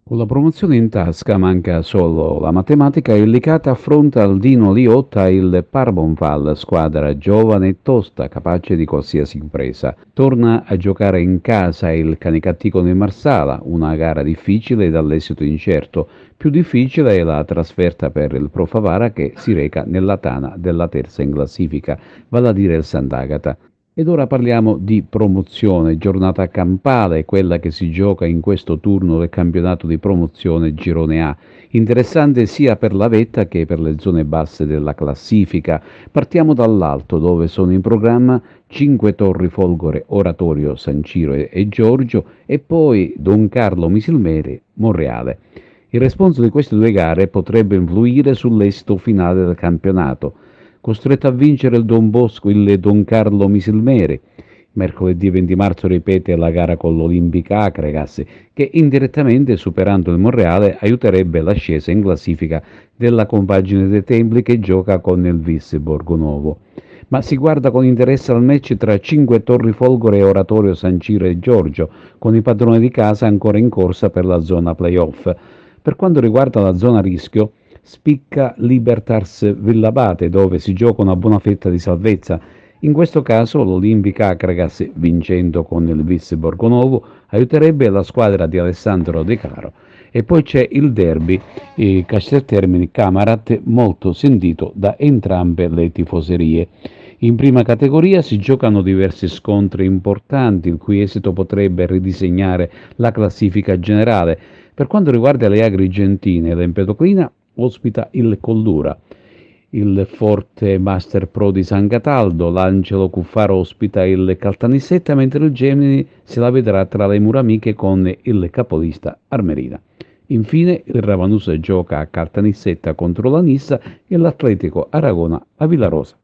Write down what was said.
Con la promozione in tasca manca solo la matematica e il Licata affronta il Dino Liotta il Parmonval, squadra giovane e tosta, capace di qualsiasi impresa. Torna a giocare in casa il Canicattì con il Marsala, una gara difficile dall'esito incerto. Più difficile è la trasferta per il Pro Favara che si reca nella tana della terza in classifica, vale a dire il Sant'Agata. Ed ora parliamo di promozione, giornata campale, quella che si gioca in questo turno del campionato di promozione Girone A. Interessante sia per la vetta che per le zone basse della classifica. Partiamo dall'alto, dove sono in programma Cinque Torri Folgore, Oratorio, San Ciro e Giorgio, e poi Don Carlo Misilmere, Monreale. Il responso di queste due gare potrebbe influire sull'esito finale del campionato. Costretto a vincere il Don Bosco, il Don Carlo Misilmere. Mercoledì 20 marzo ripete la gara con l'Olimpica Acregas, che indirettamente, superando il Monreale, aiuterebbe l'ascesa in classifica della compagine dei Templi che gioca con il Vis Borgonovo. Ma si guarda con interesse al match tra Cinque Torri Folgore e Oratorio San Ciro e Giorgio, con i padroni di casa ancora in corsa per la zona playoff. Per quanto riguarda la zona rischio, spicca Libertas Villabate, dove si gioca una buona fetta di salvezza. In questo caso l'Olimpica Acragas, vincendo con il Vis Borgonovo, aiuterebbe la squadra di Alessandro De Caro. E poi c'è il derby Casteltermini-Camarat, molto sentito da entrambe le tifoserie. In prima categoria si giocano diversi scontri importanti, il cui esito potrebbe ridisegnare la classifica generale. Per quanto riguarda le Agrigentine, l'Empedoclina ospita il Collura, il Forte Master Pro di San Cataldo, l'Angelo Cuffaro ospita il Caltanissetta, mentre il Gemini se la vedrà tra le mura amiche con il capolista Armerina. Infine il Ravanusa gioca a Caltanissetta contro la Nissa e l'Atletico Aragona a Villarosa.